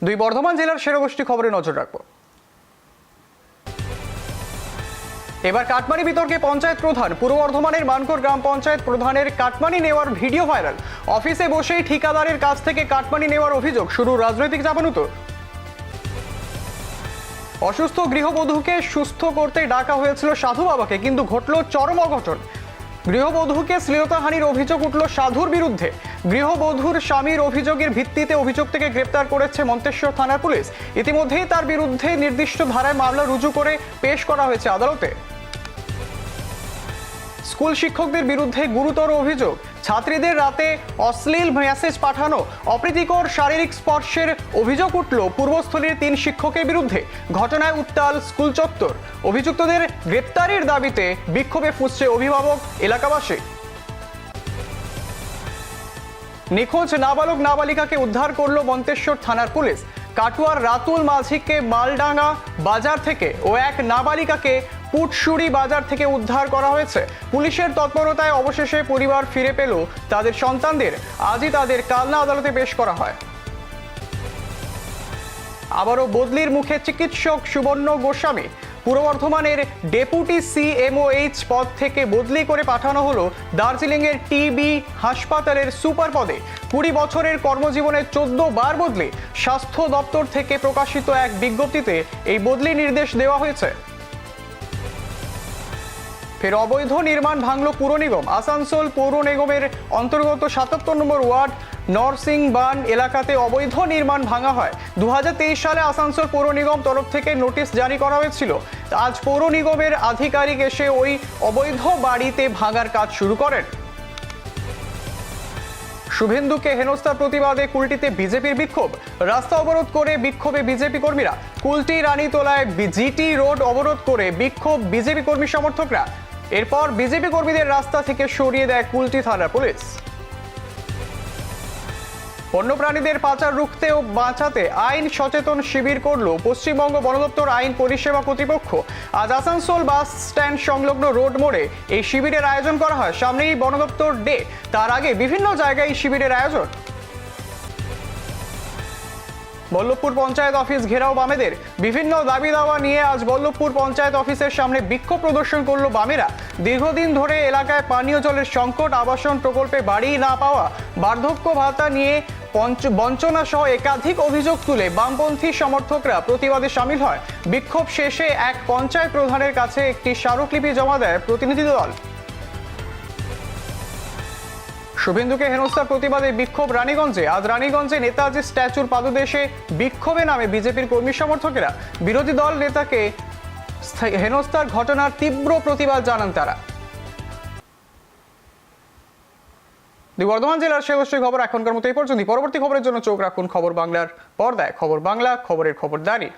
দুই বর্ধমান জেলার সেরাগোষ্ঠী খবরে নজর রাখবো। এবার কাটমানি বিতর্কে পঞ্চায়েত প্রধান। পূর্ব বর্ধমানের মানকর গ্রাম পঞ্চায়েত প্রধানের কাটমানি নেওয়ার ভিডিও ভাইরাল। অফিসে বসেই ঠিকাদারের কাছ থেকে কাটমানি নেওয়ার অভিযোগ, শুরু রাজনৈতিক চাপানুতো। অসুস্থ গৃহবধূকে সুস্থ করতে ডাকা হয়েছিল সাধু বাবাকে, কিন্তু ঘটল চরম অঘটন। গৃহবধূকে শ্লীলতাহানির অভিযোগ উঠল সাধুর বিরুদ্ধে। গৃহবধূর স্বামীর অভিযোগের ভিত্তিতে অভিযুক্তকে গ্রেপ্তার করেছে মন্তেশ্বর থানার পুলিশ। ইতিমধ্যেই তার বিরুদ্ধে নির্দিষ্ট ধারায় মামলা রুজু করে পেশ করা হয়েছে আদালতে। স্কুল শিক্ষকদের বিরুদ্ধে গুরুতর অভিযোগ, ছাত্রীদের রাতে অশ্লীল মেসেজ পাঠানো, অপ্রীতিকর শারীরিক স্পর্শের অভিযোগ উঠল পূর্বস্থলীর 3 শিক্ষকের বিরুদ্ধে। ঘটনায় উত্তাল স্কুল চত্বর। অভিযুক্তদের গ্রেপ্তারের দাবিতে বিক্ষোভে ফুঁসছে অভিভাবক, এলাকাবাসী। নিখোঁজ নাবালক নাবালিকাকে উদ্ধার করল মন্তেশ্বর থানার পুলিশ। কাটুয়ার রাতুল মাঝিকে মালডাঙ্গা বাজার থেকে ও এক নাবালিকাকে পুটসুরি বাজার থেকে উদ্ধার করা হয়েছে। পুলিশের তৎপরতায় অবশেষে পরিবার ফিরে পেল তাদের সন্তানদের। আজই তাদের কালনা আদালতে পেশ করা হয়। আবারও বদলির মুখে চিকিৎসক সুবর্ণ গোস্বামী। পূর্ব বর্ধমানের ডেপুটি CMOH পদ থেকে বদলি করে পাঠানো হলো দার্জিলিংয়ের টিবি হাসপাতালের সুপার পদে। 20 বছরের কর্মজীবনে 14 বার বদলি। স্বাস্থ্য দপ্তর থেকে প্রকাশিত এক বিজ্ঞপ্তিতে এই বদলি নির্দেশ দেওয়া হয়েছে। ফের অবৈধ নির্মাণ ভাঙল পুর নিগম। আসানসোল পৌর নিগমের অন্তর্গত 77 নম্বর ওয়ার্ড নরসিংবান এলাকাতে অবৈধ নির্মাণ ভাঙা হয়। 2023 সালে আসানসোল পৌর নিগম তরফ থেকে নোটিশ জারি করা হয়েছিল। আজ পৌর নিগমের আধিকারিক এসে ওই অবৈধ বাড়িতে ভাঙার কাজ শুরু করেন। শুভেন্দুকে হেনস্থার প্রতিবাদে কুলটিতে বিজেপির বিক্ষোভ। রাস্তা অবরোধ করে বিক্ষোভে বিজেপি কর্মীরা। কুলটি রানীতলায় জিটি রোড অবরোধ করে বিক্ষোভ বিজেপি কর্মী সমর্থকরা। এরপর বিজেপি কর্মীদের রাস্তা থেকে সরিয়ে দেয় কুলটি থানার পুলিশ। বন্যপ্রাণীদের পাচার রুখতে ও বাঁচাতে আইন সচেতন শিবির করল পশ্চিমবঙ্গ বন দপ্তর আইন পরিষেবা কর্তৃপক্ষ। আজ আসানসোল বাস স্ট্যান্ড সংলগ্ন রোড মোড়ে এই শিবিরের আয়োজন করা হয়। সামনেই বন দপ্তর ডে, তার আগে বিভিন্ন জায়গায় শিবিরের আয়োজন। বল্লভপুর পঞ্চায়েত অফিস ঘেরাও বামেদের। বিভিন্ন দাবি দাওয়া নিয়ে আজ বল্লভপুর পঞ্চায়েত অফিসের সামনে বিক্ষোভ প্রদর্শন করল বামেরা। দীর্ঘদিন ধরে এলাকায় পানীয় জলের সংকট, আবাসন প্রকল্পে বাড়ি না পাওয়া, বার্ধক্য ভাতা নিয়ে বঞ্চনা সহ একাধিক অভিযোগ তুলে বামপন্থী সমর্থকরা প্রতিবাদে সামিল হয়। বিক্ষোভ শেষে এক পঞ্চায়েত প্রধানের কাছে একটি স্মারকলিপি জমা দেয় প্রতিনিধি দল। শুভেন্দুকে হেনস্থার প্রতিবাদে বিক্ষোভ রানীগঞ্জে। আজ রানীগঞ্জে নেতাজি স্ট্যাচুর পাদদেশে বিক্ষোভে নামে বিজেপির কর্মী সমর্থকেরা। বিরোধী দল নেতাকে হেনস্থার ঘটনার তীব্র প্রতিবাদ জানান তারা। বর্ধমান জেলার সেরাগোষ্ঠী খবর এখনকার মতো এই পর্যন্ত। পরবর্তী খবরের জন্য চোখ রাখুন খবর বাংলার পর্দায়। খবর বাংলা, খবরের খবরদারি।